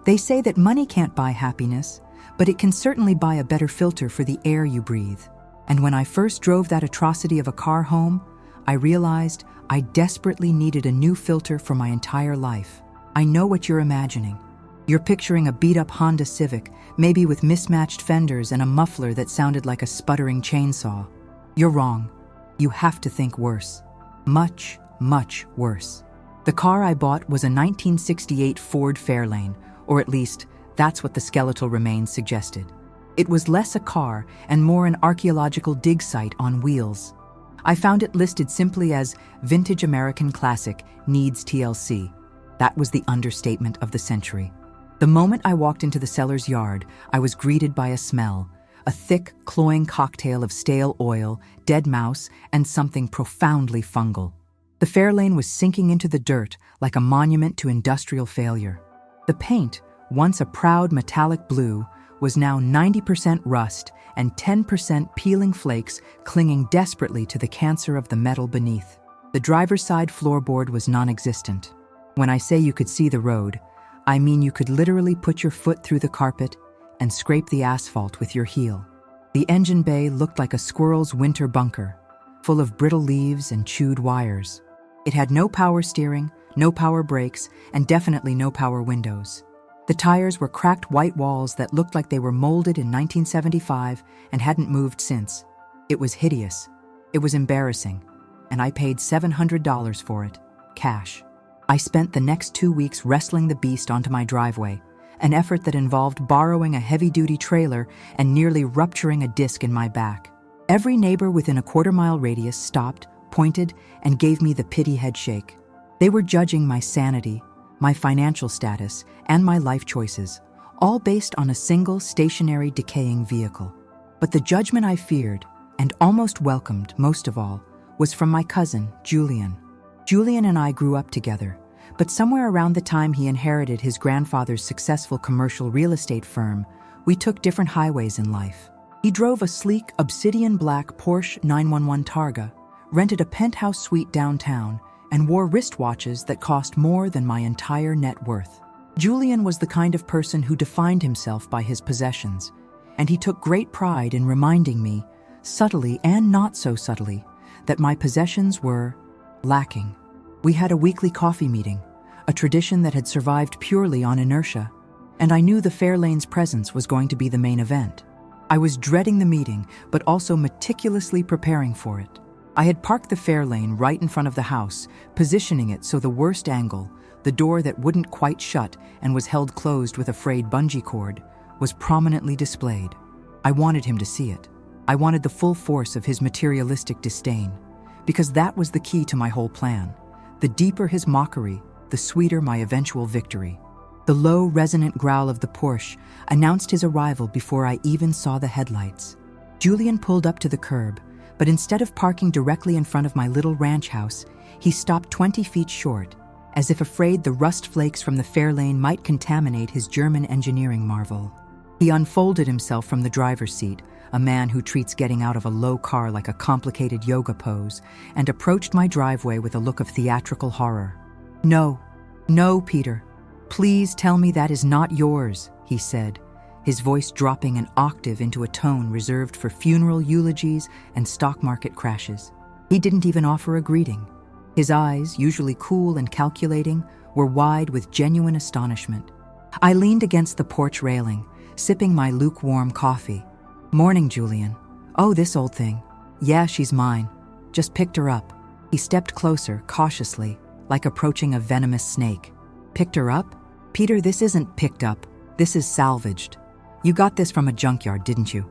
They say that money can't buy happiness, but it can certainly buy a better filter for the air you breathe. And when I first drove that atrocity of a car home, I realized I desperately needed a new filter for my entire life. I know what you're imagining. You're picturing a beat-up Honda Civic, maybe with mismatched fenders and a muffler that sounded like a sputtering chainsaw. You're wrong. You have to think worse. Much, much worse. The car I bought was a 1968 Ford Fairlane, or at least, that's what the skeletal remains suggested. It was less a car and more an archaeological dig site on wheels. I found it listed simply as Vintage American Classic, needs TLC. That was the understatement of the century. The moment I walked into the seller's yard, I was greeted by a smell, a thick, cloying cocktail of stale oil, dead mouse, and something profoundly fungal. The Fairlane was sinking into the dirt like a monument to industrial failure. The paint, once a proud metallic blue, was now 90% rust and 10% peeling flakes clinging desperately to the cancer of the metal beneath. The driver's side floorboard was non-existent. When I say you could see the road, I mean you could literally put your foot through the carpet and scrape the asphalt with your heel. The engine bay looked like a squirrel's winter bunker, full of brittle leaves and chewed wires. It had no power steering, no power brakes, and definitely no power windows. The tires were cracked white walls that looked like they were molded in 1975 and hadn't moved since. It was hideous. It was embarrassing. And I paid $700 for it, cash. I spent the next 2 weeks wrestling the beast onto my driveway, an effort that involved borrowing a heavy-duty trailer and nearly rupturing a disc in my back. Every neighbor within a quarter-mile radius stopped, pointed, and gave me the pity head shake. They were judging my sanity, my financial status, and my life choices, all based on a single stationary decaying vehicle. But the judgment I feared, and almost welcomed most of all, was from my cousin, Julian. Julian and I grew up together, but somewhere around the time he inherited his grandfather's successful commercial real estate firm, we took different highways in life. He drove a sleek, obsidian black Porsche 911 Targa, rented a penthouse suite downtown, and wore wristwatches that cost more than my entire net worth. Julian was the kind of person who defined himself by his possessions, and he took great pride in reminding me, subtly and not so subtly, that my possessions were lacking. We had a weekly coffee meeting, a tradition that had survived purely on inertia, and I knew the Fairlane's presence was going to be the main event. I was dreading the meeting, but also meticulously preparing for it. I had parked the Fairlane right in front of the house, positioning it so the worst angle, the door that wouldn't quite shut and was held closed with a frayed bungee cord, was prominently displayed. I wanted him to see it. I wanted the full force of his materialistic disdain, because that was the key to my whole plan. The deeper his mockery, the sweeter my eventual victory. The low, resonant growl of the Porsche announced his arrival before I even saw the headlights. Julian pulled up to the curb, but instead of parking directly in front of my little ranch house, he stopped 20 feet short, as if afraid the rust flakes from the Fairlane might contaminate his German engineering marvel. He unfolded himself from the driver's seat, a man who treats getting out of a low car like a complicated yoga pose, and approached my driveway with a look of theatrical horror. "No, no, Peter. Please tell me that is not yours," he said, his voice dropping an octave into a tone reserved for funeral eulogies and stock market crashes. He didn't even offer a greeting. His eyes, usually cool and calculating, were wide with genuine astonishment. I leaned against the porch railing, sipping my lukewarm coffee. "Morning, Julian. Oh, this old thing. Yeah, she's mine. Just picked her up." He stepped closer, cautiously, like approaching a venomous snake. "Picked her up? Peter, this isn't picked up. This is salvaged. You got this from a junkyard, didn't you?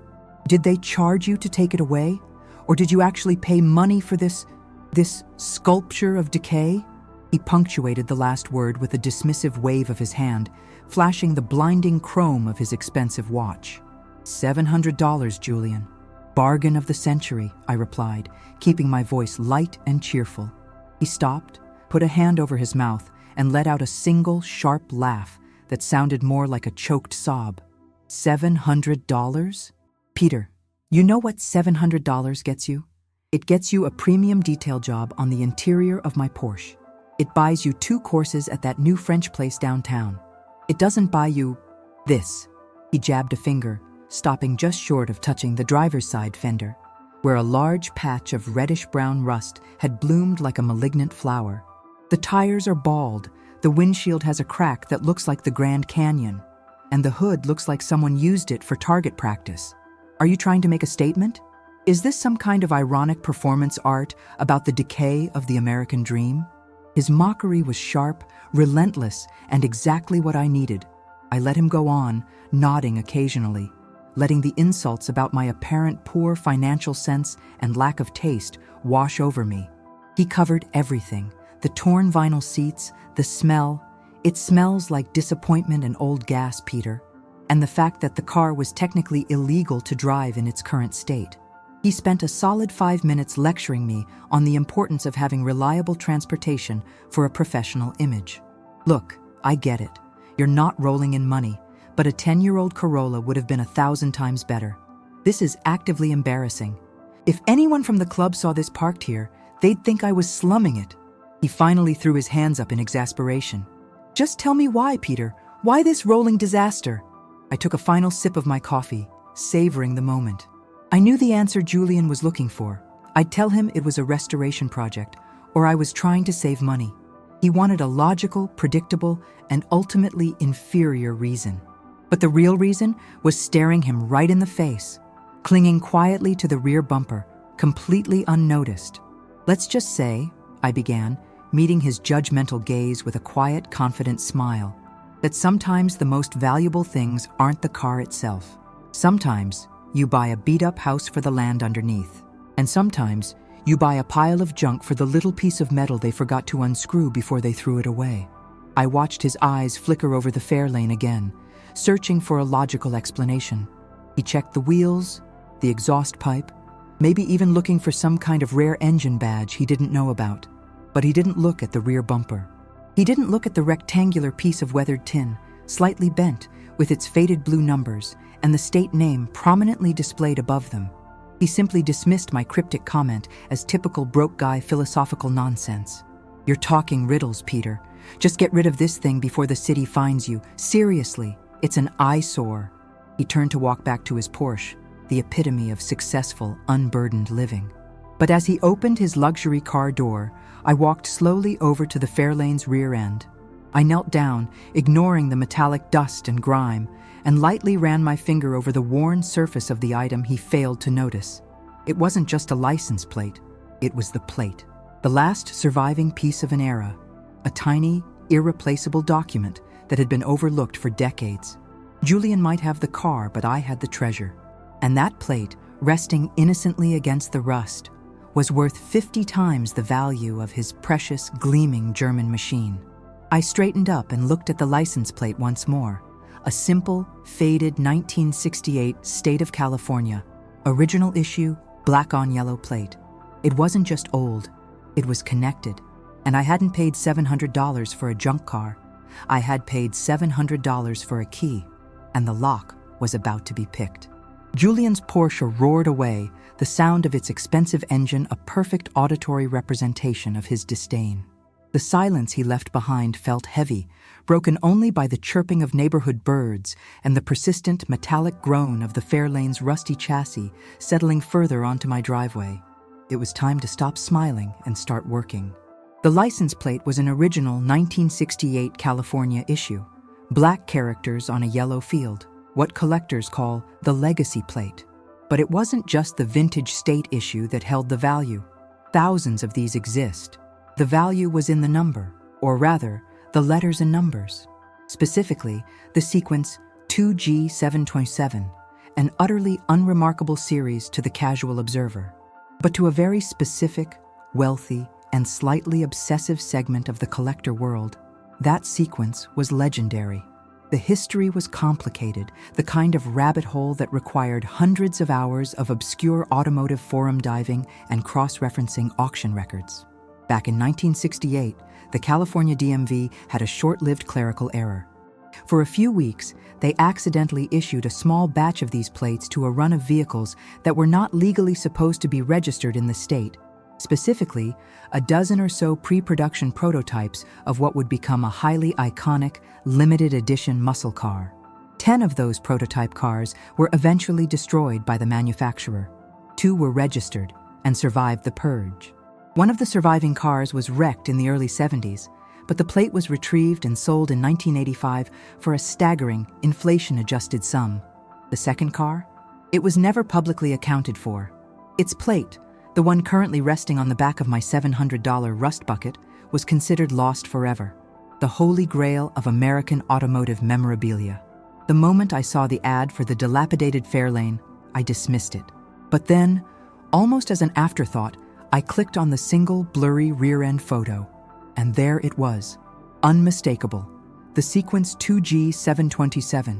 Did they charge you to take it away? Or did you actually pay money for this sculpture of decay?" He punctuated the last word with a dismissive wave of his hand, flashing the blinding chrome of his expensive watch. $700, Julian. Bargain of the century, I replied, keeping my voice light and cheerful. He stopped, put a hand over his mouth, and let out a single, sharp laugh that sounded more like a choked sob. $700? Peter, you know what $700 gets you? It gets you a premium detail job on the interior of my Porsche. It buys you 2 courses at that new French place downtown. It doesn't buy you this. He jabbed a finger, stopping just short of touching the driver's side fender, where a large patch of reddish-brown rust had bloomed like a malignant flower. The tires are bald, the windshield has a crack that looks like the Grand Canyon, and the hood looks like someone used it for target practice. Are you trying to make a statement? Is this some kind of ironic performance art about the decay of the American dream? His mockery was sharp, relentless, and exactly what I needed. I let him go on, nodding occasionally, letting the insults about my apparent poor financial sense and lack of taste wash over me. He covered everything: the torn vinyl seats, the smell. It smells like disappointment and old gas, Peter, and the fact that the car was technically illegal to drive in its current state. He spent a solid 5 minutes lecturing me on the importance of having reliable transportation for a professional image. Look, I get it. You're not rolling in money, but a 10-year-old Corolla would have been 1,000 times better. This is actively embarrassing. If anyone from the club saw this parked here, they'd think I was slumming it. He finally threw his hands up in exasperation. Just tell me why, Peter. Why this rolling disaster? I took a final sip of my coffee, savoring the moment. I knew the answer Julian was looking for. I'd tell him it was a restoration project, or I was trying to save money. He wanted a logical, predictable, and ultimately inferior reason. But the real reason was staring him right in the face, clinging quietly to the rear bumper, completely unnoticed. Let's just say, I began, meeting his judgmental gaze with a quiet, confident smile, that sometimes the most valuable things aren't the car itself. Sometimes you buy a beat-up house for the land underneath, and sometimes you buy a pile of junk for the little piece of metal they forgot to unscrew before they threw it away. I watched his eyes flicker over the Fairlane again, searching for a logical explanation. He checked the wheels, the exhaust pipe, maybe even looking for some kind of rare engine badge he didn't know about. But he didn't look at the rear bumper. He didn't look at the rectangular piece of weathered tin, slightly bent, with its faded blue numbers and the state name prominently displayed above them. He simply dismissed my cryptic comment as typical broke guy philosophical nonsense. You're talking riddles, Peter. Just get rid of this thing before the city finds you. Seriously, it's an eyesore. He turned to walk back to his Porsche, the epitome of successful, unburdened living. But as he opened his luxury car door, I walked slowly over to the Fairlane's rear end. I knelt down, ignoring the metallic dust and grime, and lightly ran my finger over the worn surface of the item he failed to notice. It wasn't just a license plate, it was the plate. The last surviving piece of an era, a tiny, irreplaceable document that had been overlooked for decades. Julian might have the car, but I had the treasure. And that plate, resting innocently against the rust, was worth 50 times the value of his precious, gleaming German machine. I straightened up and looked at the license plate once more. A simple, faded 1968 State of California, original issue, black on yellow plate. It wasn't just old, it was connected. And I hadn't paid $700 for a junk car. I had paid $700 for a key, and the lock was about to be picked. Julian's Porsche roared away, the sound of its expensive engine a perfect auditory representation of his disdain. The silence he left behind felt heavy, broken only by the chirping of neighborhood birds and the persistent metallic groan of the Fairlane's rusty chassis settling further onto my driveway. It was time to stop smiling and start working. The license plate was an original 1968 California issue, black characters on a yellow field, what collectors call the legacy plate. But it wasn't just the vintage state issue that held the value. Thousands of these exist. The value was in the number, or rather, the letters and numbers. Specifically, the sequence 2G727, an utterly unremarkable series to the casual observer. But to a very specific, wealthy, and slightly obsessive segment of the collector world, that sequence was legendary. The history was complicated, the kind of rabbit hole that required hundreds of hours of obscure automotive forum diving and cross-referencing auction records. Back in 1968, the California DMV had a short-lived clerical error. For a few weeks, they accidentally issued a small batch of these plates to a run of vehicles that were not legally supposed to be registered in the state, Specifically, a dozen or so pre-production prototypes of what would become a highly iconic, limited edition muscle car. 10 of those prototype cars were eventually destroyed by the manufacturer. 2 were registered and survived the purge. One of the surviving cars was wrecked in the early 70s, but the plate was retrieved and sold in 1985 for a staggering, inflation-adjusted sum. The second car? It was never publicly accounted for. Its plate, the one currently resting on the back of my $700 rust bucket, was considered lost forever. The holy grail of American automotive memorabilia. The moment I saw the ad for the dilapidated Fairlane, I dismissed it. But then, almost as an afterthought, I clicked on the single blurry rear-end photo, and there it was, unmistakable. The sequence 2G727.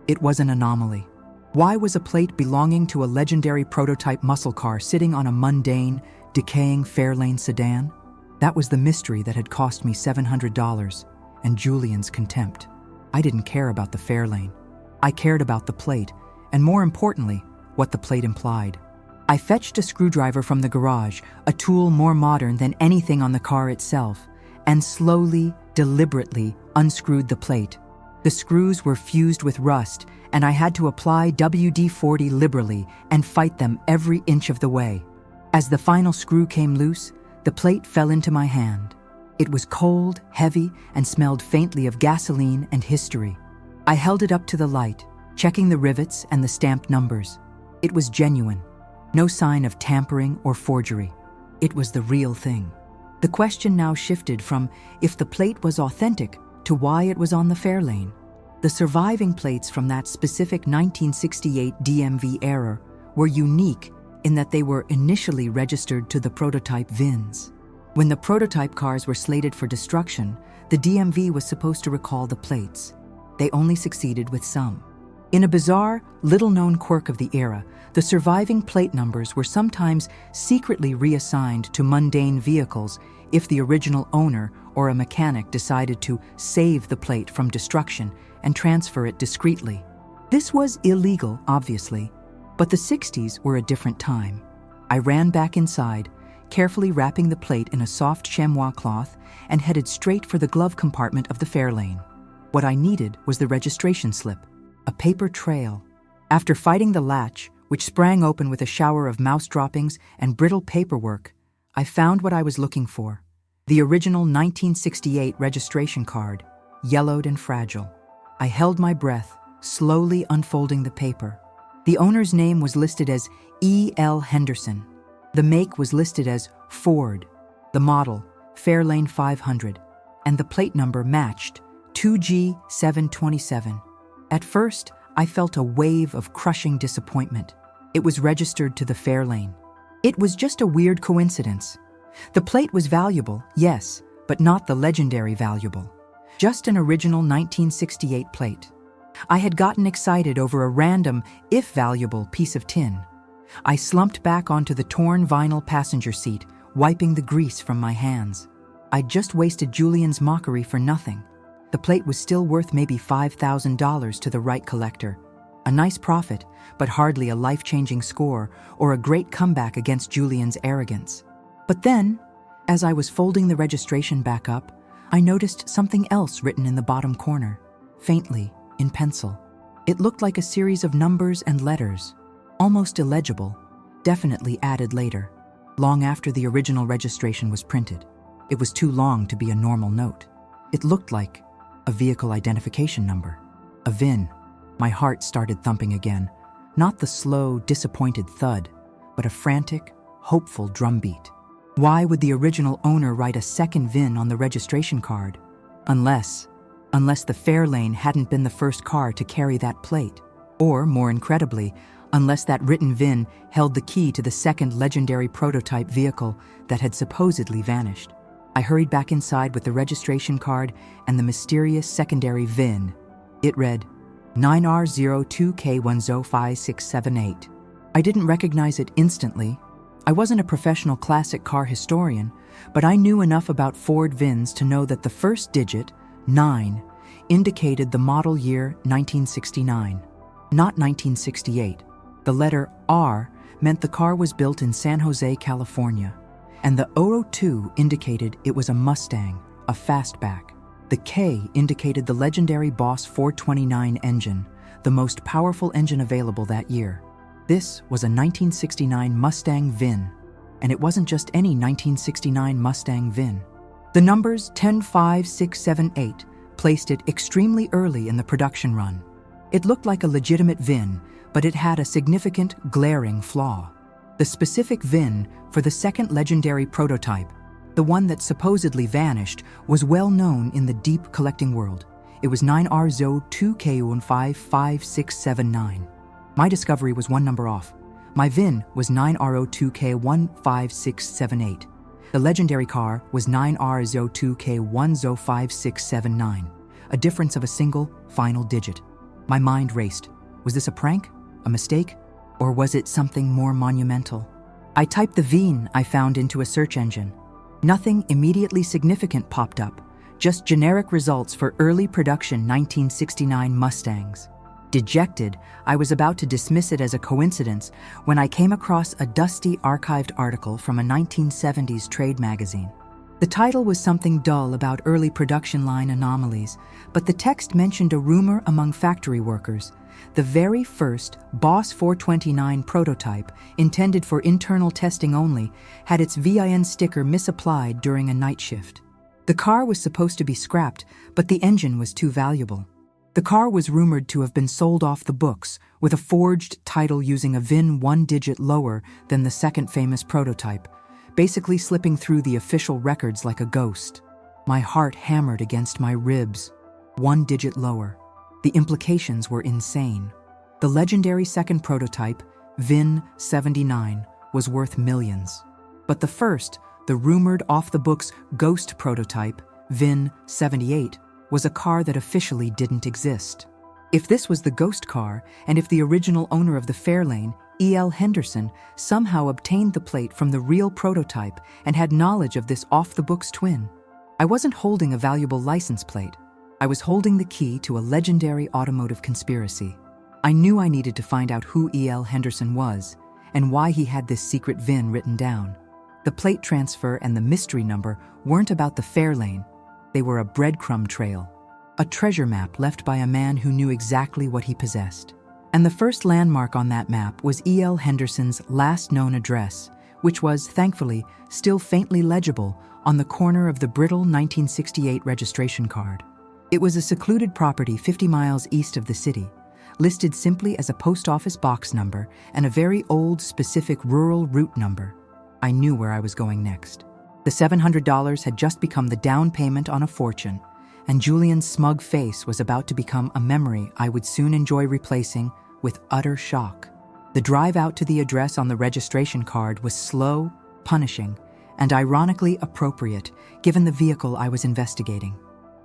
It was an anomaly. Why was a plate belonging to a legendary prototype muscle car sitting on a mundane, decaying Fairlane sedan? That was the mystery that had cost me $700 and Julian's contempt. I didn't care about the Fairlane. I cared about the plate, and more importantly, what the plate implied. I fetched a screwdriver from the garage, a tool more modern than anything on the car itself, and slowly, deliberately unscrewed the plate. The screws were fused with rust, and I had to apply WD-40 liberally and fight them every inch of the way. As the final screw came loose, the plate fell into my hand. It was cold, heavy, and smelled faintly of gasoline and history. I held it up to the light, checking the rivets and the stamped numbers. It was genuine. No sign of tampering or forgery. It was the real thing. The question now shifted from if the plate was authentic to why it was on the Fairlane. The surviving plates from that specific 1968 DMV era were unique in that they were initially registered to the prototype VINs. When the prototype cars were slated for destruction, the DMV was supposed to recall the plates. They only succeeded with some. In a bizarre, little-known quirk of the era, the surviving plate numbers were sometimes secretly reassigned to mundane vehicles if the original owner or a mechanic decided to save the plate from destruction and transfer it discreetly. This was illegal, obviously, but the 60s were a different time. I ran back inside, carefully wrapping the plate in a soft chamois cloth, and headed straight for the glove compartment of the Fairlane. What I needed was the registration slip, a paper trail. After fighting the latch, which sprang open with a shower of mouse droppings and brittle paperwork, I found what I was looking for. The original 1968 registration card, yellowed and fragile. I held my breath, slowly unfolding the paper. The owner's name was listed as E.L. Henderson. The make was listed as Ford. The model, Fairlane 500. And the plate number matched, 2G727. At first, I felt a wave of crushing disappointment. It was registered to the Fairlane. It was just a weird coincidence. The plate was valuable, yes, but not the legendary valuable. Just an original 1968 plate. I had gotten excited over a random, if valuable, piece of tin. I slumped back onto the torn vinyl passenger seat, wiping the grease from my hands. I'd just wasted Julian's mockery for nothing. The plate was still worth maybe $5,000 to the right collector. A nice profit, but hardly a life-changing score or a great comeback against Julian's arrogance. But then, as I was folding the registration back up, I noticed something else written in the bottom corner, faintly, in pencil. It looked like a series of numbers and letters, almost illegible, definitely added later, long after the original registration was printed. It was too long to be a normal note. It looked like a vehicle identification number, a VIN. My heart started thumping again, not the slow, disappointed thud, but a frantic, hopeful drumbeat. Why would the original owner write a second VIN on the registration card? Unless the Fairlane hadn't been the first car to carry that plate. Or, more incredibly, unless that written VIN held the key to the second legendary prototype vehicle that had supposedly vanished. I hurried back inside with the registration card and the mysterious secondary VIN. It read, 9R02K105678. I didn't recognize it instantly. I wasn't a professional classic car historian, but I knew enough about Ford VINs to know that the first digit, 9, indicated the model year 1969, not 1968. The letter R meant the car was built in San Jose, California, and the 002 indicated it was a Mustang, a fastback. The K indicated the legendary Boss 429 engine, the most powerful engine available that year. This was a 1969 Mustang VIN, and it wasn't just any 1969 Mustang VIN. The numbers 10, 5, 6, 7, 8 placed it extremely early in the production run. It looked like a legitimate VIN, but it had a significant, glaring flaw. The specific VIN for the second legendary prototype, the one that supposedly vanished, was well known in the deep collecting world. It was 9R02K1555679. My discovery was one number off. My VIN was 9R02K15678. The legendary car was 9R02K1055679, a difference of a single, final digit. My mind raced. Was this a prank? A mistake? Or was it something more monumental? I typed the VIN I found into a search engine. Nothing immediately significant popped up, just generic results for early production 1969 Mustangs. Dejected, I was about to dismiss it as a coincidence when I came across a dusty archived article from a 1970s trade magazine. The title was something dull about early production line anomalies, but the text mentioned a rumor among factory workers. The very first Boss 429 prototype, intended for internal testing only, had its VIN sticker misapplied during a night shift. The car was supposed to be scrapped, but the engine was too valuable. The car was rumored to have been sold off the books, with a forged title using a VIN one digit lower than the second famous prototype, basically slipping through the official records like a ghost. My heart hammered against my ribs. One digit lower. The implications were insane. The legendary second prototype, VIN 79, was worth millions. But the first, the rumored off-the-books ghost prototype, VIN 78, was a car that officially didn't exist. If this was the ghost car, and if the original owner of the Fairlane, E.L. Henderson, somehow obtained the plate from the real prototype and had knowledge of this off-the-books twin, I wasn't holding a valuable license plate. I was holding the key to a legendary automotive conspiracy. I knew I needed to find out who E.L. Henderson was and why he had this secret VIN written down. The plate transfer and the mystery number weren't about the Fairlane. They were a breadcrumb trail, a treasure map left by a man who knew exactly what he possessed. And the first landmark on that map was E.L. Henderson's last known address, which was, thankfully, still faintly legible on the corner of the brittle 1968 registration card. It was a secluded property 50 miles east of the city, listed simply as a post office box number and a very old specific rural route number. I knew where I was going next. The $700 had just become the down payment on a fortune, and Julian's smug face was about to become a memory I would soon enjoy replacing with utter shock. The drive out to the address on the registration card was slow, punishing, and ironically appropriate given the vehicle I was investigating.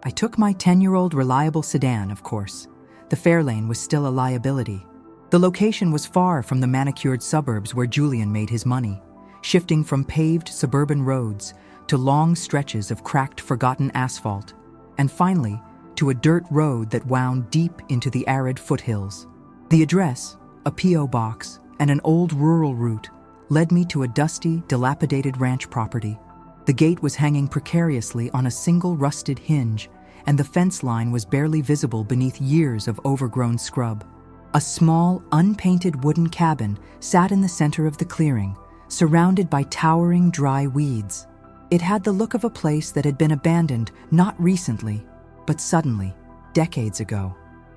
I took my 10-year-old reliable sedan, of course. The Fairlane was still a liability. The location was far from the manicured suburbs where Julian made his money, shifting from paved suburban roads to long stretches of cracked, forgotten asphalt, and finally to a dirt road that wound deep into the arid foothills. The address, a P.O. box, and an old rural route led me to a dusty, dilapidated ranch property. The gate was hanging precariously on a single rusted hinge, and the fence line was barely visible beneath years of overgrown scrub. A small, unpainted wooden cabin sat in the center of the clearing, surrounded by towering dry weeds. It had the look of a place that had been abandoned not recently, but suddenly, decades ago.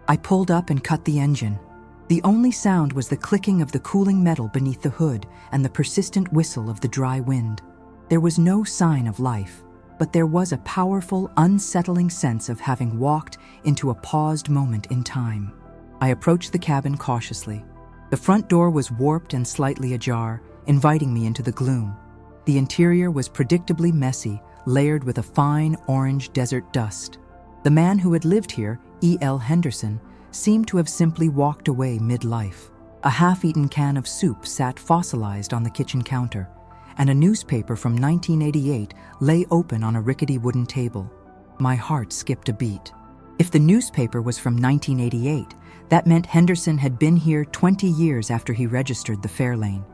I pulled up and cut the engine. The only sound was the clicking of the cooling metal beneath the hood and the persistent whistle of the dry wind. There was no sign of life, but there was a powerful, unsettling sense of having walked into a paused moment in time. I approached the cabin cautiously. The front door was warped and slightly ajar, inviting me into the gloom. The interior was predictably messy, layered with a fine orange desert dust. The man who had lived here, E.L. Henderson, seemed to have simply walked away mid-life. A half-eaten can of soup sat fossilized on the kitchen counter, and a newspaper from 1988 lay open on a rickety wooden table. My heart skipped a beat. If the newspaper was from 1988, that meant Henderson had been here 20 years after he registered the Fairlane.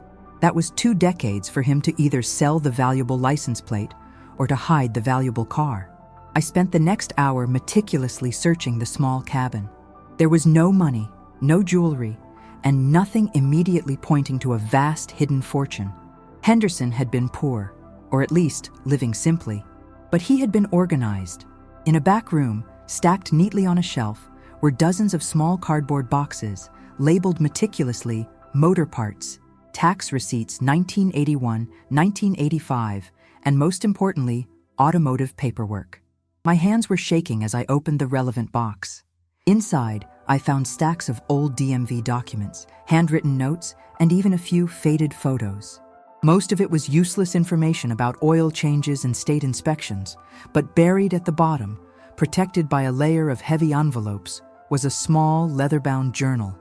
That was 2 decades for him to either sell the valuable license plate or to hide the valuable car. I spent the next hour meticulously searching the small cabin. There was no money, no jewelry, and nothing immediately pointing to a vast hidden fortune. Henderson had been poor, or at least living simply, but he had been organized. In a back room, stacked neatly on a shelf, were dozens of small cardboard boxes, labeled meticulously motor parts, tax receipts 1981, 1985, and most importantly, automotive paperwork. My hands were shaking as I opened the relevant box. Inside, I found stacks of old DMV documents, handwritten notes, and even a few faded photos. Most of it was useless information about oil changes and state inspections, but buried at the bottom, protected by a layer of heavy envelopes, was a small leather-bound journal,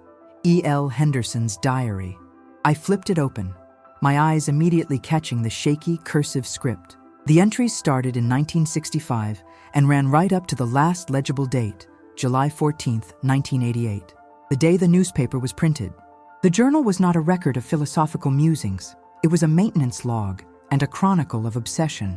E.L. Henderson's diary. I flipped it open, my eyes immediately catching the shaky, cursive script. The entries started in 1965 and ran right up to the last legible date, July 14, 1988, the day the newspaper was printed. The journal was not a record of philosophical musings. It was a maintenance log and a chronicle of obsession.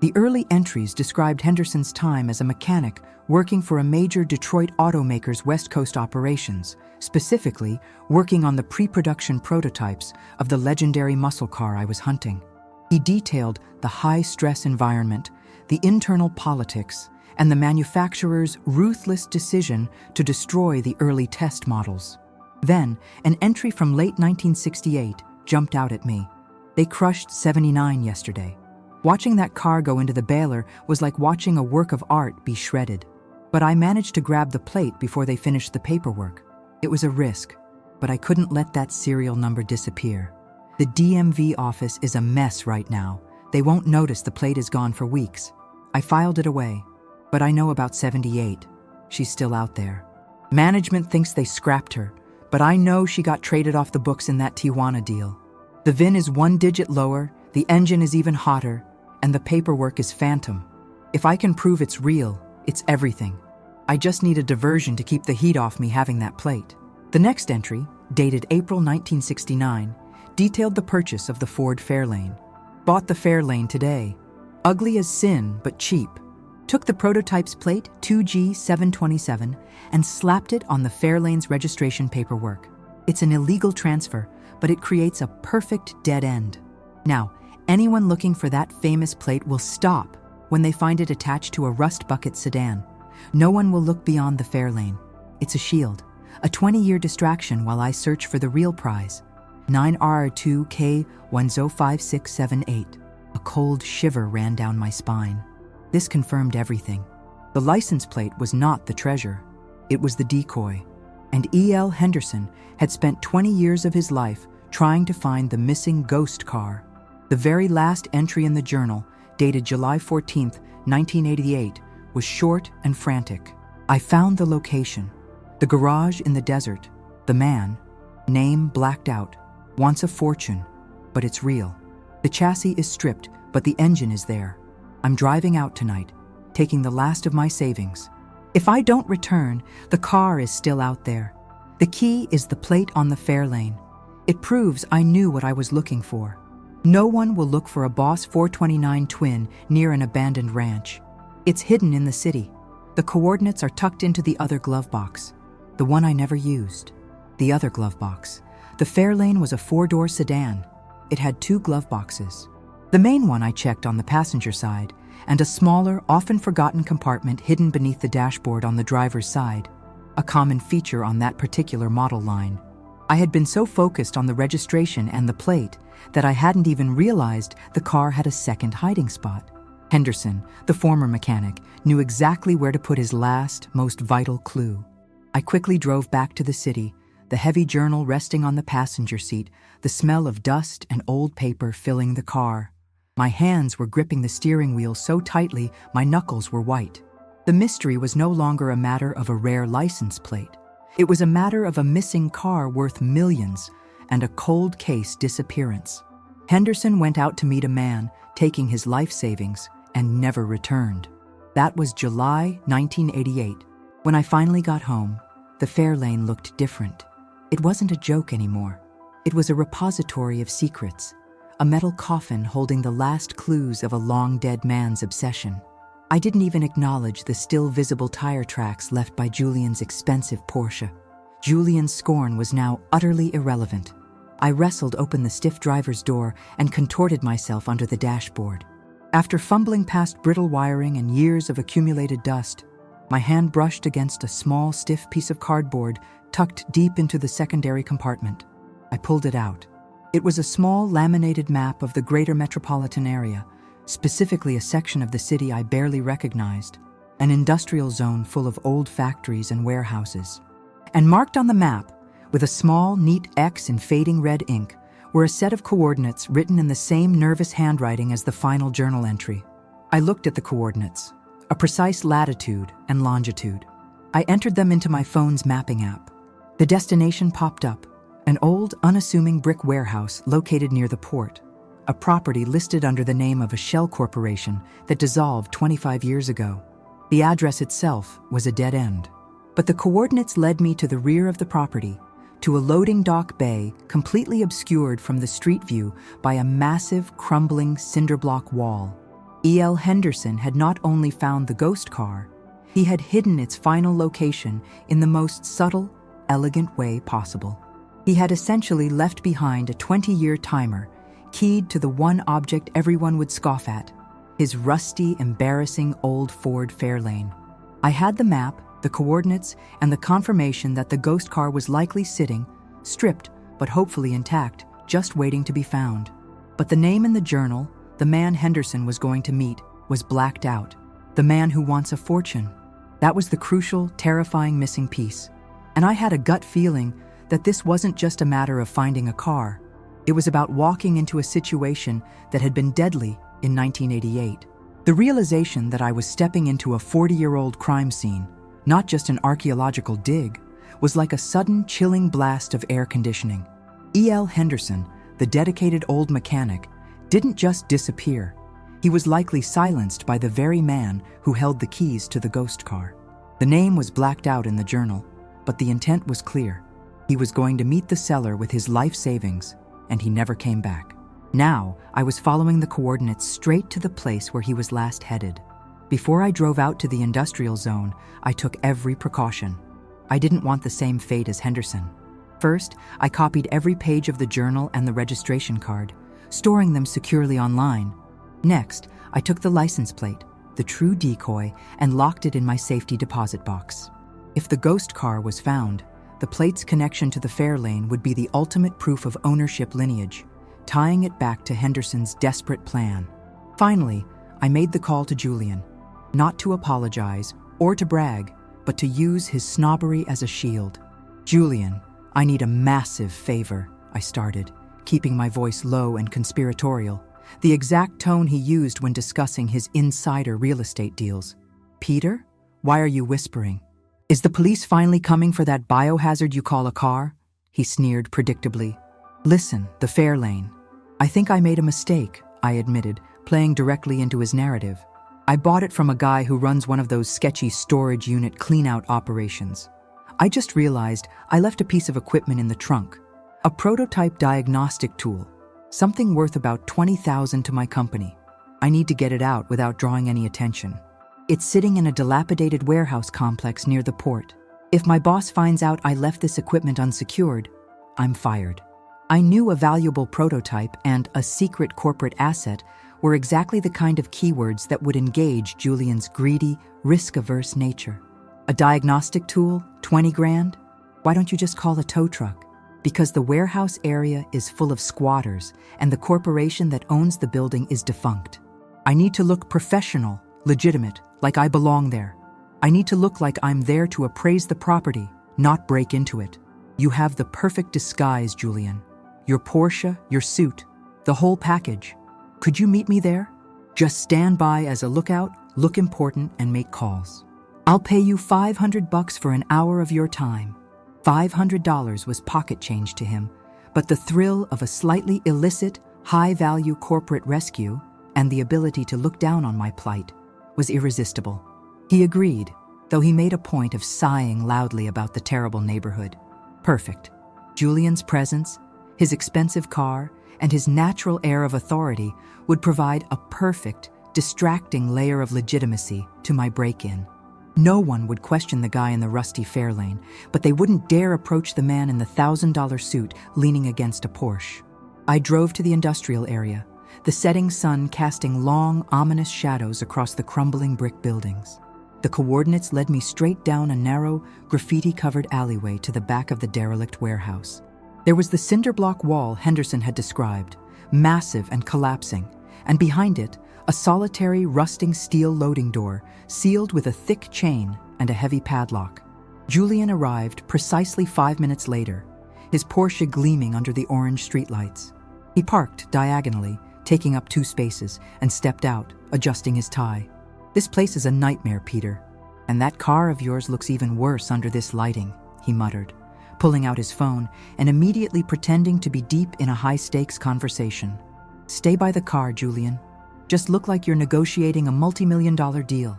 The early entries described Henderson's time as a mechanic working for a major Detroit automaker's West Coast operations, specifically working on the pre-production prototypes of the legendary muscle car I was hunting. He detailed the high-stress environment, the internal politics, and the manufacturer's ruthless decision to destroy the early test models. Then, an entry from late 1968 jumped out at me. They crushed 79 yesterday. Watching that car go into the baler was like watching a work of art be shredded. But I managed to grab the plate before they finished the paperwork. It was a risk, but I couldn't let that serial number disappear. The DMV office is a mess right now. They won't notice the plate is gone for weeks. I filed it away, but I know about 78. She's still out there. Management thinks they scrapped her, but I know she got traded off the books in that Tijuana deal. The VIN is 1 digit lower, the engine is even hotter, and the paperwork is phantom. If I can prove it's real, it's everything. I just need a diversion to keep the heat off me having that plate. The next entry, dated April 1969, detailed the purchase of the Ford Fairlane. Bought the Fairlane today. Ugly as sin, but cheap. Took the prototype's plate, 2G727, and slapped it on the Fairlane's registration paperwork. It's an illegal transfer, but it creates a perfect dead end. Now, anyone looking for that famous plate will stop when they find it attached to a rust bucket sedan. No one will look beyond the Fairlane. It's a shield, a 20-year distraction while I search for the real prize. 9R2K105678. A cold shiver ran down my spine. This confirmed everything. The license plate was not the treasure. It was the decoy. And E.L. Henderson had spent 20 years of his life trying to find the missing ghost car. The very last entry in the journal, dated July 14, 1988, was short and frantic. I found the location. The garage in the desert. The man, name blacked out, wants a fortune, but it's real. The chassis is stripped, but the engine is there. I'm driving out tonight, taking the last of my savings. If I don't return, the car is still out there. The key is the plate on the Fairlane. It proves I knew what I was looking for. No one will look for a Boss 429 twin near an abandoned ranch. It's hidden in the city. The coordinates are tucked into the other glove box. The one I never used. The other glove box. The Fairlane was a 4-door sedan. It had 2 glove boxes. The main one I checked on the passenger side, and a smaller, often forgotten compartment hidden beneath the dashboard on the driver's side, a common feature on that particular model line. I had been so focused on the registration and the plate that I hadn't even realized the car had a second hiding spot. Henderson, the former mechanic, knew exactly where to put his last, most vital clue. I quickly drove back to the city, the heavy journal resting on the passenger seat, the smell of dust and old paper filling the car. My hands were gripping the steering wheel so tightly my knuckles were white. The mystery was no longer a matter of a rare license plate. It was a matter of a missing car worth millions and a cold case disappearance. Henderson went out to meet a man, taking his life savings, and never returned. That was July 1988. When I finally got home, the Fairlane looked different. It wasn't a joke anymore. It was a repository of secrets, a metal coffin holding the last clues of a long-dead man's obsession. I didn't even acknowledge the still visible tire tracks left by Julian's expensive Porsche. Julian's scorn was now utterly irrelevant. I wrestled open the stiff driver's door and contorted myself under the dashboard. After fumbling past brittle wiring and years of accumulated dust, my hand brushed against a small, stiff piece of cardboard tucked deep into the secondary compartment. I pulled it out. It was a small, laminated map of the greater metropolitan area, specifically a section of the city I barely recognized, an industrial zone full of old factories and warehouses. And marked on the map, with a small, neat X in fading red ink, were a set of coordinates written in the same nervous handwriting as the final journal entry. I looked at the coordinates, a precise latitude and longitude. I entered them into my phone's mapping app. The destination popped up, an old, unassuming brick warehouse located near the port, a property listed under the name of a shell corporation that dissolved 25 years ago. The address itself was a dead end, but the coordinates led me to the rear of the property, to a loading dock bay completely obscured from the street view by a massive, crumbling cinder block wall. E.L. Henderson had not only found the ghost car, he had hidden its final location in the most subtle, elegant way possible. He had essentially left behind a 20-year timer keyed to the one object everyone would scoff at, his rusty, embarrassing old Ford Fairlane. I had the map, the coordinates, and the confirmation that the ghost car was likely sitting, stripped but hopefully intact, just waiting to be found. But the name in the journal, the man Henderson was going to meet, was blacked out. The man who wants a fortune. That was the crucial, terrifying missing piece. And I had a gut feeling that this wasn't just a matter of finding a car. It was about walking into a situation that had been deadly in 1988. The realization that I was stepping into a 40-year-old crime scene, not just an archaeological dig, was like a sudden, chilling blast of air conditioning. E.L. Henderson, the dedicated old mechanic, didn't just disappear. He was likely silenced by the very man who held the keys to the ghost car. The name was blacked out in the journal, but the intent was clear. He was going to meet the seller with his life savings, and he never came back. Now, I was following the coordinates straight to the place where he was last headed. Before I drove out to the industrial zone, I took every precaution. I didn't want the same fate as Henderson. First, I copied every page of the journal and the registration card, storing them securely online. Next, I took the license plate, the true decoy, and locked it in my safety deposit box. If the ghost car was found, the plate's connection to the Fairlane would be the ultimate proof of ownership lineage, tying it back to Henderson's desperate plan. Finally, I made the call to Julian, not to apologize or to brag, but to use his snobbery as a shield. "Julian, I need a massive favor," I started, keeping my voice low and conspiratorial, the exact tone he used when discussing his insider real estate deals. "Peter, why are you whispering? Is the police finally coming for that biohazard you call a car?" He sneered predictably. "Listen, the Fairlane. I think I made a mistake," I admitted, playing directly into his narrative. "I bought it from a guy who runs one of those sketchy storage unit clean-out operations. I just realized I left a piece of equipment in the trunk, a prototype diagnostic tool, something worth about $20,000 to my company. I need to get it out without drawing any attention. It's sitting in a dilapidated warehouse complex near the port. If my boss finds out I left this equipment unsecured, I'm fired." I knew a valuable prototype and a secret corporate asset were exactly the kind of keywords that would engage Julian's greedy, risk-averse nature. A diagnostic tool, 20 grand? Why don't you just call a tow truck? Because the warehouse area is full of squatters and the corporation that owns the building is defunct. I need to look professional, legitimate, like I belong there. I need to look like I'm there to appraise the property, not break into it. You have the perfect disguise, Julian. Your Porsche, your suit, the whole package. Could you meet me there? Just stand by as a lookout, look important, and make calls. I'll pay you $500 for an hour of your time." $500 was pocket change to him, but the thrill of a slightly illicit, high-value corporate rescue and the ability to look down on my plight was irresistible. He agreed, though he made a point of sighing loudly about the terrible neighborhood. Perfect. Julian's presence, His expensive car and his natural air of authority would provide a perfect, distracting layer of legitimacy to my break-in. No one would question the guy in the rusty Fairlane, but they wouldn't dare approach the man in the $1,000 suit leaning against a Porsche. I drove to the industrial area, the setting sun casting long, ominous shadows across the crumbling brick buildings. The coordinates led me straight down a narrow, graffiti-covered alleyway to the back of the derelict warehouse. There was the cinder block wall Henderson had described, massive and collapsing, and behind it, a solitary, rusting steel loading door, sealed with a thick chain and a heavy padlock. Julian arrived precisely 5 minutes later, his Porsche gleaming under the orange streetlights. He parked diagonally, taking up 2 spaces, and stepped out, adjusting his tie. "This place is a nightmare, Peter. And that car of yours looks even worse under this lighting," he muttered, pulling out his phone and immediately pretending to be deep in a high-stakes conversation. "Stay by the car, Julian. Just look like you're negotiating a multi-million-dollar deal."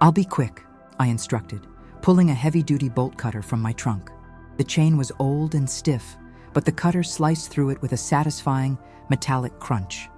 "I'll be quick," I instructed, pulling a heavy-duty bolt cutter from my trunk. The chain was old and stiff, but the cutter sliced through it with a satisfying, metallic crunch.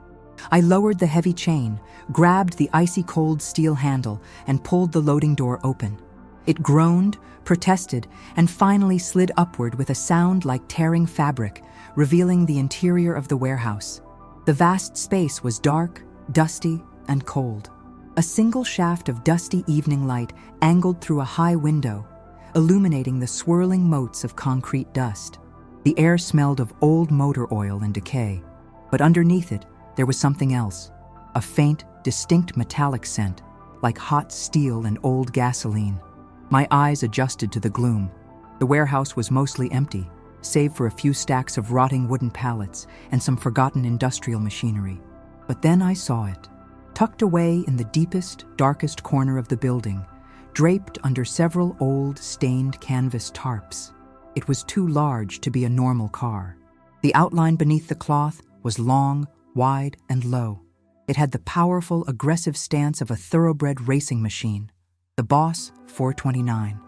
I lowered the heavy chain, grabbed the icy-cold steel handle, and pulled the loading door open. It groaned, protested, and finally slid upward with a sound like tearing fabric, revealing the interior of the warehouse. The vast space was dark, dusty, and cold. A single shaft of dusty evening light angled through a high window, illuminating the swirling motes of concrete dust. The air smelled of old motor oil and decay, but underneath it, there was something else, a faint, distinct metallic scent, like hot steel and old gasoline. My eyes adjusted to the gloom. The warehouse was mostly empty, save for a few stacks of rotting wooden pallets and some forgotten industrial machinery. But then I saw it, tucked away in the deepest, darkest corner of the building, draped under several old, stained canvas tarps. It was too large to be a normal car. The outline beneath the cloth was long, wide, and low. It had the powerful, aggressive stance of a thoroughbred racing machine. The Boss 429.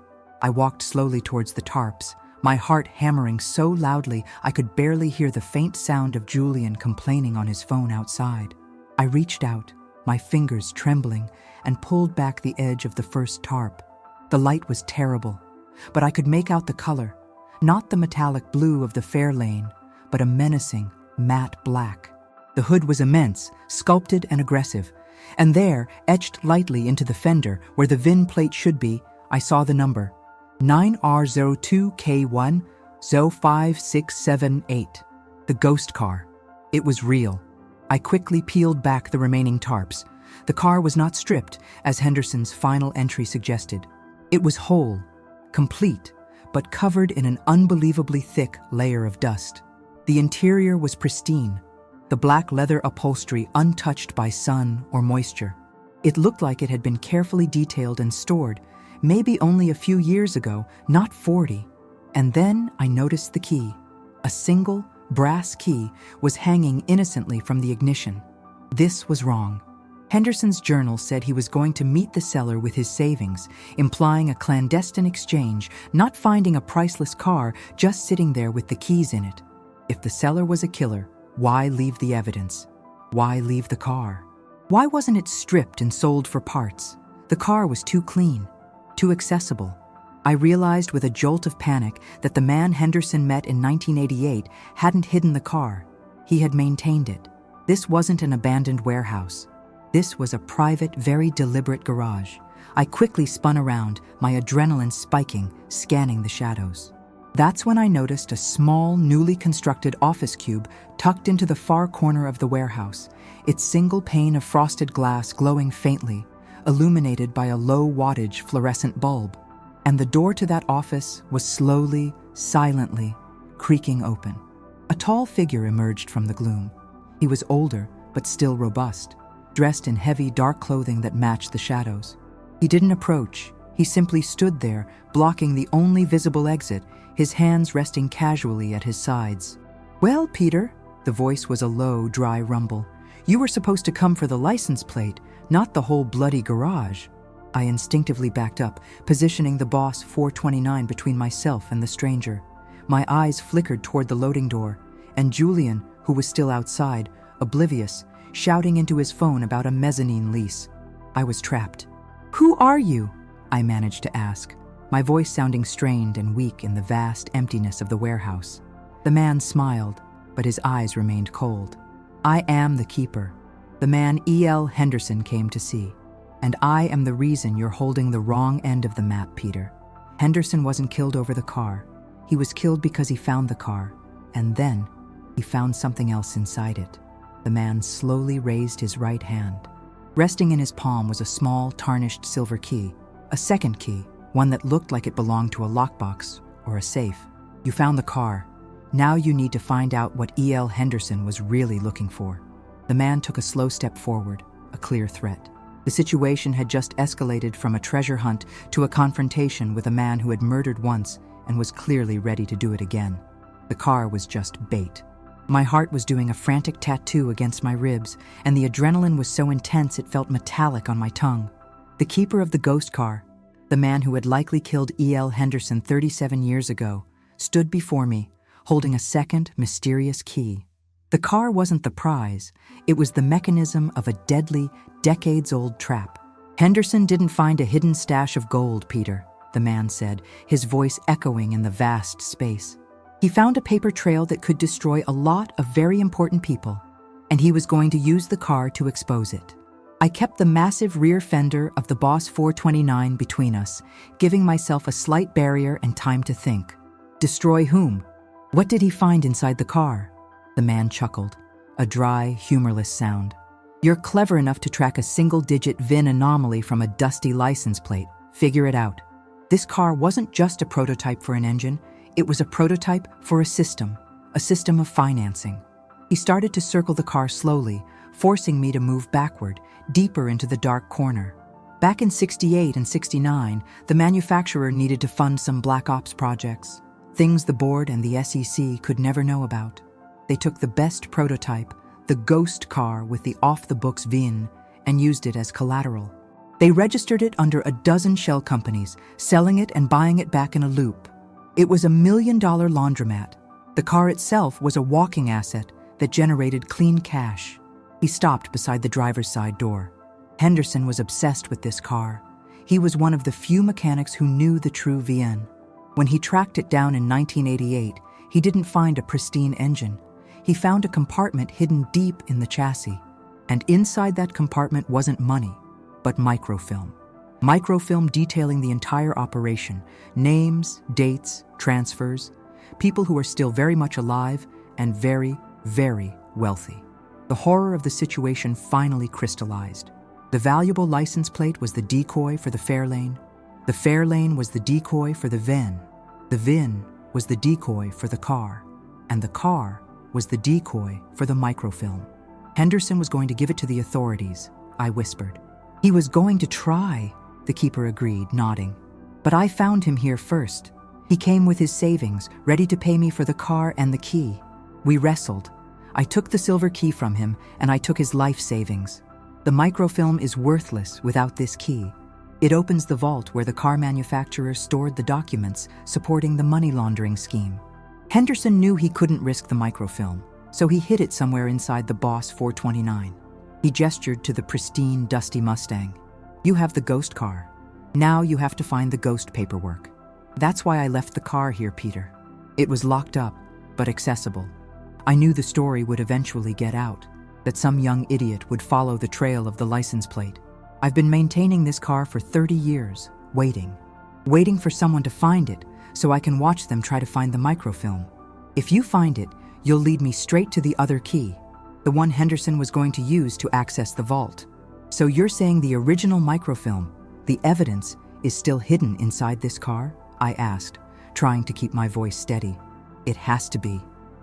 I walked slowly towards the tarps, my heart hammering so loudly I could barely hear the faint sound of Julian complaining on his phone outside. I reached out, my fingers trembling, and pulled back the edge of the first tarp. The light was terrible, but I could make out the color, not the metallic blue of the Fairlane, but a menacing, matte black. The hood was immense, sculpted and aggressive, and there, etched lightly into the fender where the VIN plate should be, I saw the number 9R02K1-05678. The ghost car. It was real. I quickly peeled back the remaining tarps. The car was not stripped, as Henderson's final entry suggested. It was whole, complete, but covered in an unbelievably thick layer of dust. The interior was pristine, the black leather upholstery untouched by sun or moisture. It looked like it had been carefully detailed and stored, maybe only a few years ago, not 40. And then I noticed the key. A single, brass key was hanging innocently from the ignition. This was wrong. Henderson's journal said he was going to meet the seller with his savings, implying a clandestine exchange, not finding a priceless car just sitting there with the keys in it. If the seller was a killer, why leave the evidence? Why leave the car? Why wasn't it stripped and sold for parts? The car was too clean, too accessible. I realized with a jolt of panic that the man Henderson met in 1988 hadn't hidden the car. He had maintained it. This wasn't an abandoned warehouse. This was a private, very deliberate garage. I quickly spun around, my adrenaline spiking, scanning the shadows. That's when I noticed a small, newly constructed office cube tucked into the far corner of the warehouse, its single pane of frosted glass glowing faintly, illuminated by a low-wattage fluorescent bulb. And the door to that office was slowly, silently, creaking open. A tall figure emerged from the gloom. He was older, but still robust, dressed in heavy, dark clothing that matched the shadows. He didn't approach. He simply stood there, blocking the only visible exit, his hands resting casually at his sides. "Well, Peter," the voice was a low, dry rumble, "you were supposed to come for the license plate, not the whole bloody garage." I instinctively backed up, positioning the Boss 429 between myself and the stranger. My eyes flickered toward the loading door, and Julian, who was still outside, oblivious, shouting into his phone about a mezzanine lease. I was trapped. "Who are you?" I managed to ask, my voice sounding strained and weak in the vast emptiness of the warehouse. The man smiled, but his eyes remained cold. "I am the keeper, the man E.L. Henderson came to see. And I am the reason you're holding the wrong end of the map, Peter. Henderson wasn't killed over the car. He was killed because he found the car, and then he found something else inside it." The man slowly raised his right hand. Resting in his palm was a small, tarnished silver key, a second key, one that looked like it belonged to a lockbox or a safe. "You found the car. Now you need to find out what E.L. Henderson was really looking for." The man took a slow step forward, a clear threat. The situation had just escalated from a treasure hunt to a confrontation with a man who had murdered once and was clearly ready to do it again. The car was just bait. My heart was doing a frantic tattoo against my ribs, and the adrenaline was so intense it felt metallic on my tongue. The keeper of the ghost car, the man who had likely killed E.L. Henderson 37 years ago, stood before me, holding a second, mysterious key. The car wasn't the prize, it was the mechanism of a deadly, decades-old trap. "Henderson didn't find a hidden stash of gold, Peter," the man said, his voice echoing in the vast space. "He found a paper trail that could destroy a lot of very important people, and he was going to use the car to expose it." I kept the massive rear fender of the Boss 429 between us, giving myself a slight barrier and time to think. Destroy whom? What did he find inside the car? The man chuckled, a dry, humorless sound. "You're clever enough to track a single-digit VIN anomaly from a dusty license plate. Figure it out. This car wasn't just a prototype for an engine, it was a prototype for a system of financing." He started to circle the car slowly, forcing me to move backward, deeper into the dark corner. Back in '68 and '69, the manufacturer needed to fund some black ops projects, things the board and the SEC could never know about. They took the best prototype, the ghost car with the off-the-books VIN, and used it as collateral. They registered it under a dozen shell companies, selling it and buying it back in a loop. It was $1 million laundromat. The car itself was a walking asset that generated clean cash. He stopped beside the driver's side door. Henderson was obsessed with this car. He was one of the few mechanics who knew the true VN. When he tracked it down in 1988, he didn't find a pristine engine. He found a compartment hidden deep in the chassis. And inside that compartment wasn't money, but microfilm. Microfilm detailing the entire operation, names, dates, transfers, people who are still very much alive and very, very wealthy. The horror of the situation finally crystallized. The valuable license plate was the decoy for the Fairlane. The Fairlane was the decoy for the VIN. The VIN was the decoy for the car. And the car was the decoy for the microfilm. Henderson was going to give it to the authorities, I whispered. "He was going to try," the keeper agreed, nodding. "But I found him here first. He came with his savings, ready to pay me for the car and the key. We wrestled. I took the silver key from him, and I took his life savings. The microfilm is worthless without this key. It opens the vault where the car manufacturer stored the documents supporting the money laundering scheme. Henderson knew he couldn't risk the microfilm, so he hid it somewhere inside the Boss 429. He gestured to the pristine, dusty Mustang. "You have the ghost car. Now you have to find the ghost paperwork." That's why I left the car here, Peter. It was locked up, but accessible. I knew the story would eventually get out, that some young idiot would follow the trail of the license plate. I've been maintaining this car for 30 years, waiting for someone to find it so I can watch them try to find the microfilm. If you find it, you'll lead me straight to the other key, the one Henderson was going to use to access the vault. So you're saying the original microfilm, the evidence, is still hidden inside this car? I asked, trying to keep my voice steady. It has to be.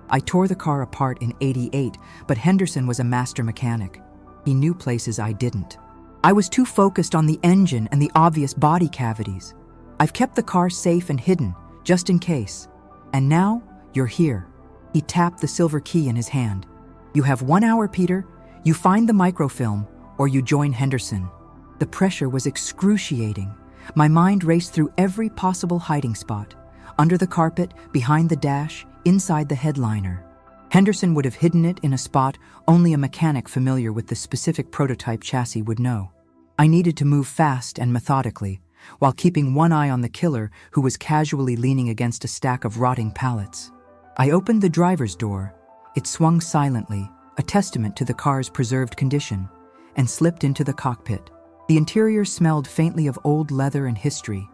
I tore the car apart in '88, but Henderson was a master mechanic. He knew places I didn't. I was too focused on the engine and the obvious body cavities. I've kept the car safe and hidden, just in case. And now, you're here. He tapped the silver key in his hand. You have 1 hour, Peter. You find the microfilm, or you join Henderson. The pressure was excruciating. My mind raced through every possible hiding spot. Under the carpet, behind the dash, inside the headliner. Henderson would have hidden it in a spot only a mechanic familiar with the specific prototype chassis would know. I needed to move fast and methodically, while keeping one eye on the killer who was casually leaning against a stack of rotting pallets. I opened the driver's door. It swung silently, a testament to the car's preserved condition, and slipped into the cockpit. The interior smelled faintly of old leather and history.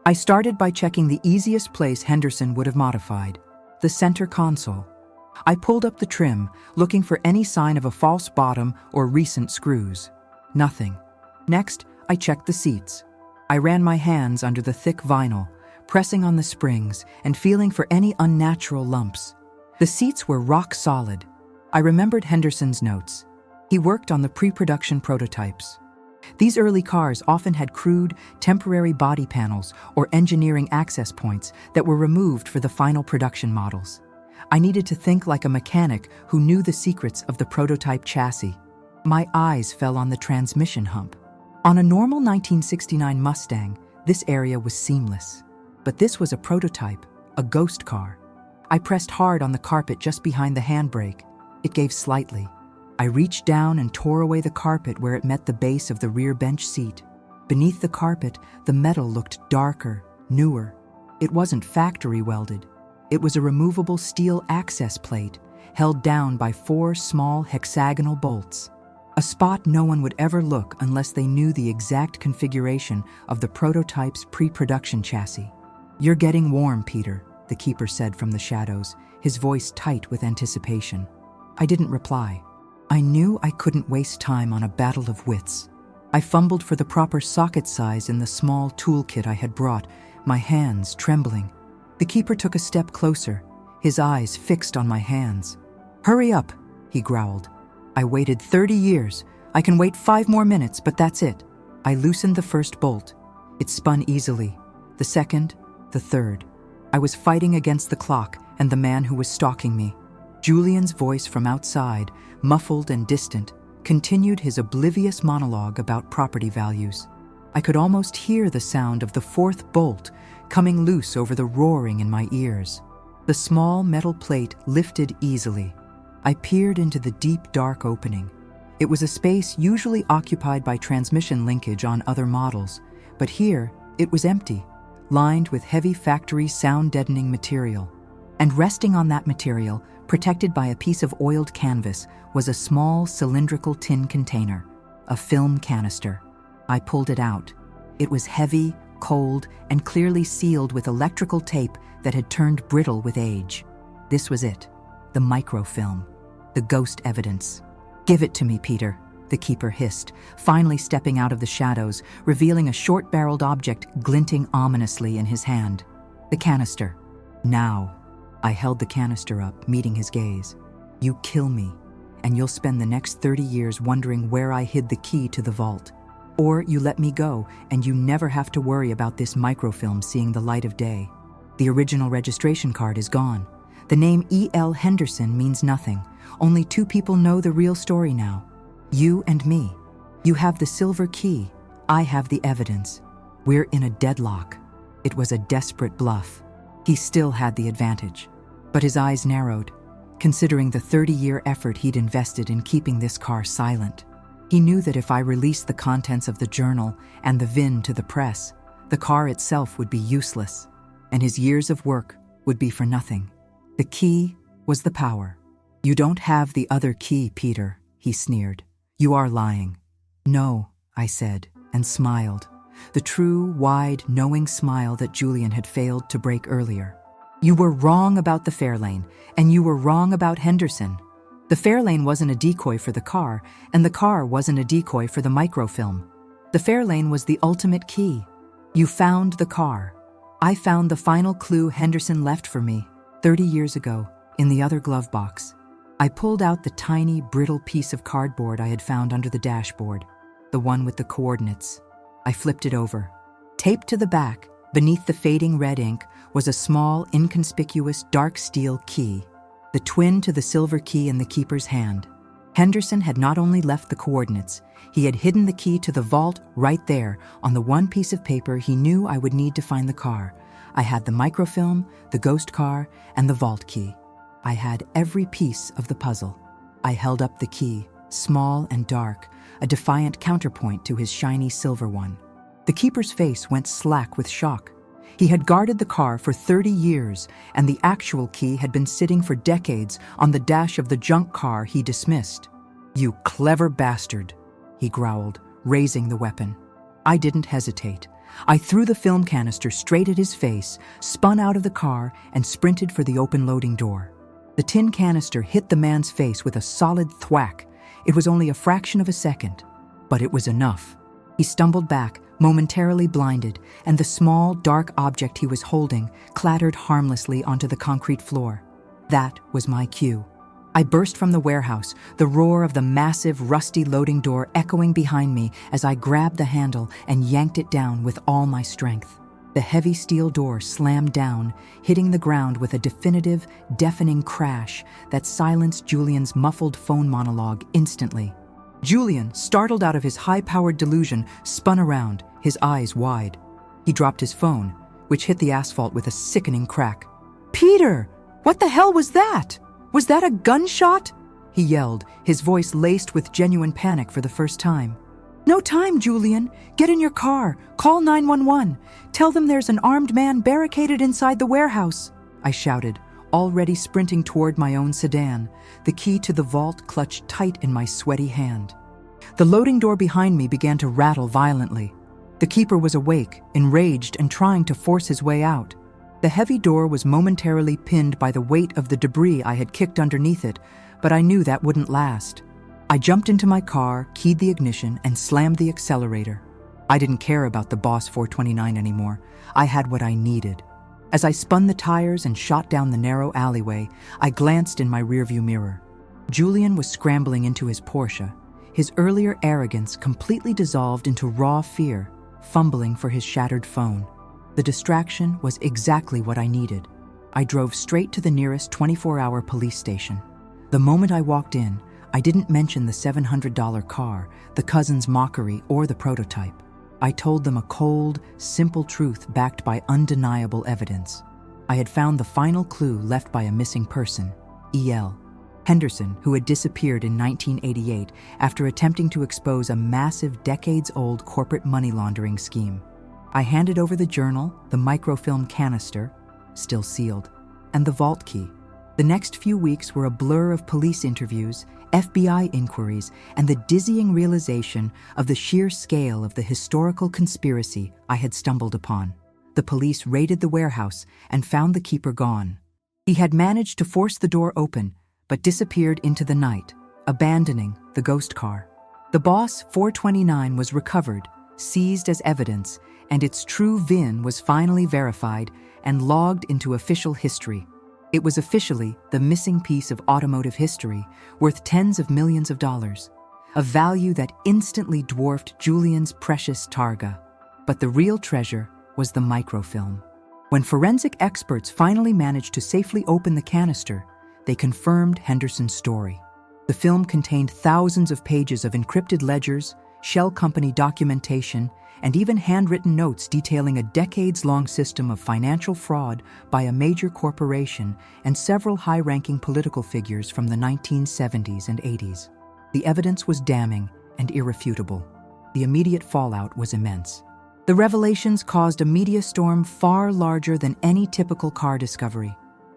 I started by checking the easiest place Henderson would have modified, the center console. I pulled up the trim, looking for any sign of a false bottom or recent screws. Nothing. Next, I checked the seats. I ran my hands under the thick vinyl, pressing on the springs and feeling for any unnatural lumps. The seats were rock solid. I remembered Henderson's notes. He worked on the pre-production prototypes. These early cars often had crude, temporary body panels or engineering access points that were removed for the final production models. I needed to think like a mechanic who knew the secrets of the prototype chassis. My eyes fell on the transmission hump. On a normal 1969 Mustang, this area was seamless. But this was a prototype, a ghost car. I pressed hard on the carpet just behind the handbrake. It gave slightly. I reached down and tore away the carpet where it met the base of the rear bench seat. Beneath the carpet, the metal looked darker, newer. It wasn't factory welded. It was a removable steel access plate, held down by 4 small hexagonal bolts. A spot no one would ever look unless they knew the exact configuration of the prototype's pre-production chassis. "You're getting warm, Peter," the keeper said from the shadows, his voice tight with anticipation. I didn't reply. I knew I couldn't waste time on a battle of wits. I fumbled for the proper socket size in the small toolkit I had brought, my hands trembling. The keeper took a step closer, his eyes fixed on my hands. "Hurry up," he growled. "I waited 30 years. I can wait 5 more minutes, but that's it." I loosened the first bolt. It spun easily. The second, the third. I was fighting against the clock and the man who was stalking me. Julian's voice from outside, muffled and distant, continued his oblivious monologue about property values. I could almost hear the sound of the 4th bolt coming loose over the roaring in my ears. The small metal plate lifted easily. I peered into the deep, dark opening. It was a space usually occupied by transmission linkage on other models, but here it was empty, lined with heavy factory sound-deadening material. And resting on that material, protected by a piece of oiled canvas, was a small cylindrical tin container, a film canister. I pulled it out. It was heavy, cold, and clearly sealed with electrical tape that had turned brittle with age. This was it, the microfilm, the ghost evidence. "Give it to me, Peter," the keeper hissed, finally stepping out of the shadows, revealing a short-barreled object glinting ominously in his hand. The canister. "Now." I held the canister up, meeting his gaze. "You kill me, and you'll spend the next 30 years wondering where I hid the key to the vault. Or you let me go, and you never have to worry about this microfilm seeing the light of day. The original registration card is gone. The name E.L. Henderson means nothing. Only 2 people know the real story now. You and me. You have the silver key. I have the evidence. We're in a deadlock." It was a desperate bluff. He still had the advantage. But his eyes narrowed, considering the 30-year effort he'd invested in keeping this car silent. He knew that if I released the contents of the journal and the VIN to the press, the car itself would be useless, and his years of work would be for nothing. The key was the power. "You don't have the other key, Peter," he sneered. "You are lying." "No," I said, and smiled. The true, wide, knowing smile that Julian had failed to break earlier. "You were wrong about the Fairlane, and you were wrong about Henderson. The Fairlane wasn't a decoy for the car, and the car wasn't a decoy for the microfilm. The Fairlane was the ultimate key. You found the car. I found the final clue Henderson left for me 30 years ago in the other glove box." I pulled out the tiny, brittle piece of cardboard I had found under the dashboard, the one with the coordinates. I flipped it over. Taped to the back, beneath the fading red ink, was a small, inconspicuous, dark steel key, the twin to the silver key in the keeper's hand. Henderson had not only left the coordinates, he had hidden the key to the vault right there on the one piece of paper he knew I would need to find the car. I had the microfilm, the ghost car, and the vault key. I had every piece of the puzzle. I held up the key, small and dark, a defiant counterpoint to his shiny silver one. The keeper's face went slack with shock. He had guarded the car for 30 years, and the actual key had been sitting for decades on the dash of the junk car he dismissed. "You clever bastard," he growled, raising the weapon. I didn't hesitate. I threw the film canister straight at his face, spun out of the car, and sprinted for the open loading door. The tin canister hit the man's face with a solid thwack. It was only a fraction of a second, but it was enough. He stumbled back, momentarily blinded, and the small, dark object he was holding clattered harmlessly onto the concrete floor. That was my cue. I burst from the warehouse, the roar of the massive, rusty loading door echoing behind me as I grabbed the handle and yanked it down with all my strength. The heavy steel door slammed down, hitting the ground with a definitive, deafening crash that silenced Julian's muffled phone monologue instantly. Julian, startled out of his high-powered delusion, spun around, his eyes wide. He dropped his phone, which hit the asphalt with a sickening crack. "Peter! What the hell was that? Was that a gunshot?" he yelled, his voice laced with genuine panic for the first time. "No time, Julian. Get in your car. Call 911. Tell them there's an armed man barricaded inside the warehouse," I shouted, already sprinting toward my own sedan, the key to the vault clutched tight in my sweaty hand. The loading door behind me began to rattle violently. The keeper was awake, enraged, and trying to force his way out. The heavy door was momentarily pinned by the weight of the debris I had kicked underneath it, but I knew that wouldn't last. I jumped into my car, keyed the ignition, and slammed the accelerator. I didn't care about the Boss 429 anymore. I had what I needed. As I spun the tires and shot down the narrow alleyway, I glanced in my rearview mirror. Julian was scrambling into his Porsche, his earlier arrogance completely dissolved into raw fear, fumbling for his shattered phone. The distraction was exactly what I needed. I drove straight to the nearest 24-hour police station. The moment I walked in, I didn't mention the $700 car, the cousin's mockery, or the prototype. I told them a cold, simple truth backed by undeniable evidence. I had found the final clue left by a missing person, E.L. Henderson, who had disappeared in 1988 after attempting to expose a massive, decades-old corporate money laundering scheme. I handed over the journal, the microfilm canister, still sealed, and the vault key. The next few weeks were a blur of police interviews, FBI inquiries, and the dizzying realization of the sheer scale of the historical conspiracy I had stumbled upon. The police raided the warehouse and found the keeper gone. He had managed to force the door open, but disappeared into the night, abandoning the ghost car. The Boss 429 was recovered, seized as evidence, and its true VIN was finally verified and logged into official history. It was officially the missing piece of automotive history, worth tens of millions of dollars, a value that instantly dwarfed Julian's precious Targa. But the real treasure was the microfilm. When forensic experts finally managed to safely open the canister, they confirmed Henderson's story. The film contained thousands of pages of encrypted ledgers, shell company documentation, and even handwritten notes detailing a decades-long system of financial fraud by a major corporation and several high-ranking political figures from the 1970s and 80s. The evidence was damning and irrefutable. The immediate fallout was immense. The revelations caused a media storm far larger than any typical car discovery.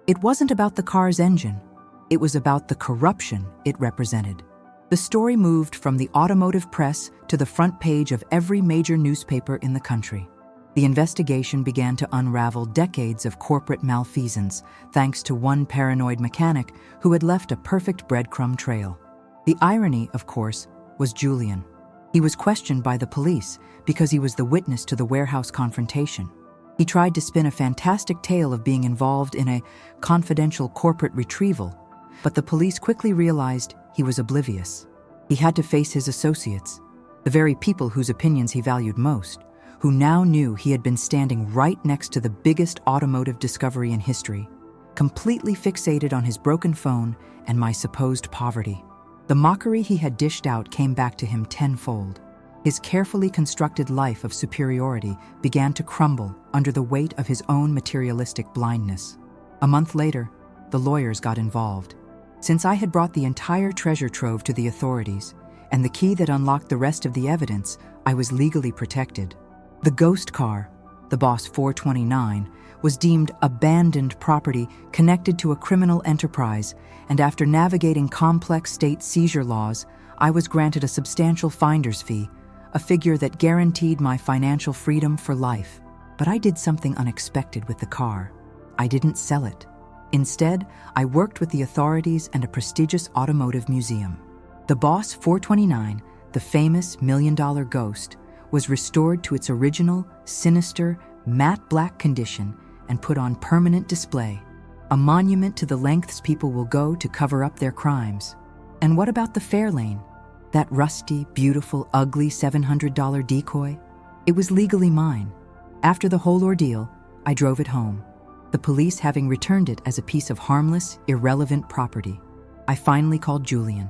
It wasn't about the car's engine. It was about the corruption it represented. The story moved from the automotive press to the front page of every major newspaper in the country. The investigation began to unravel decades of corporate malfeasance, thanks to one paranoid mechanic who had left a perfect breadcrumb trail. The irony, of course, was Julian. He was questioned by the police because he was the witness to the warehouse confrontation. He tried to spin a fantastic tale of being involved in a confidential corporate retrieval, but the police quickly realized he was oblivious. He had to face his associates, the very people whose opinions he valued most, who now knew he had been standing right next to the biggest automotive discovery in history, completely fixated on his broken phone and my supposed poverty. The mockery he had dished out came back to him tenfold. His carefully constructed life of superiority began to crumble under the weight of his own materialistic blindness. A month later, the lawyers got involved. Since I had brought the entire treasure trove to the authorities, and the key that unlocked the rest of the evidence, I was legally protected. The ghost car, the Boss 429, was deemed abandoned property connected to a criminal enterprise, and after navigating complex state seizure laws, I was granted a substantial finder's fee, a figure that guaranteed my financial freedom for life. But I did something unexpected with the car. I didn't sell it. Instead, I worked with the authorities and a prestigious automotive museum. The Boss 429, the famous $1 million ghost, was restored to its original, sinister, matte black condition and put on permanent display, a monument to the lengths people will go to cover up their crimes. And what about the Fairlane? That rusty, beautiful, ugly $700 decoy? It was legally mine. After the whole ordeal, I drove it home, the police having returned it as a piece of harmless, irrelevant property. I finally called Julian.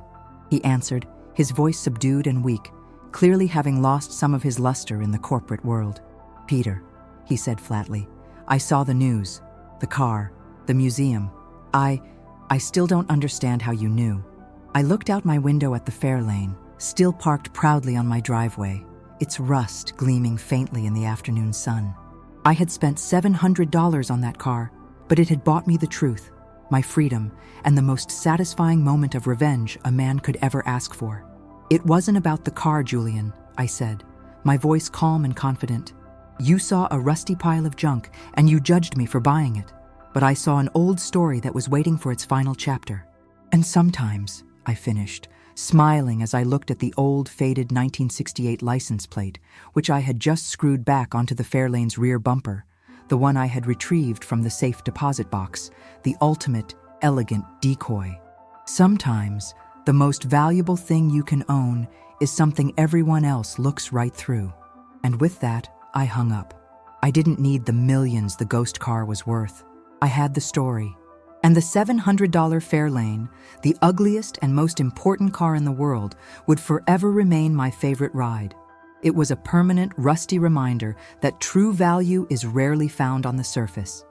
He answered, his voice subdued and weak, clearly having lost some of his luster in the corporate world. "Peter," he said flatly, "I saw the news, the car, the museum. I still don't understand how you knew." I looked out my window at the Fairlane, still parked proudly on my driveway, its rust gleaming faintly in the afternoon sun. I had spent $700 on that car, but it had bought me the truth, my freedom, and the most satisfying moment of revenge a man could ever ask for. "It wasn't about the car, Julian," I said, my voice calm and confident. "You saw a rusty pile of junk, and you judged me for buying it. But I saw an old story that was waiting for its final chapter. And sometimes," I finished, smiling as I looked at the old, faded 1968 license plate, which I had just screwed back onto the Fairlane's rear bumper, the one I had retrieved from the safe deposit box, the ultimate, elegant decoy. "Sometimes, the most valuable thing you can own is something everyone else looks right through." And with that, I hung up. I didn't need the millions the ghost car was worth. I had the story. And the $700 Fairlane, the ugliest and most important car in the world, would forever remain my favorite ride. It was a permanent, rusty reminder that true value is rarely found on the surface.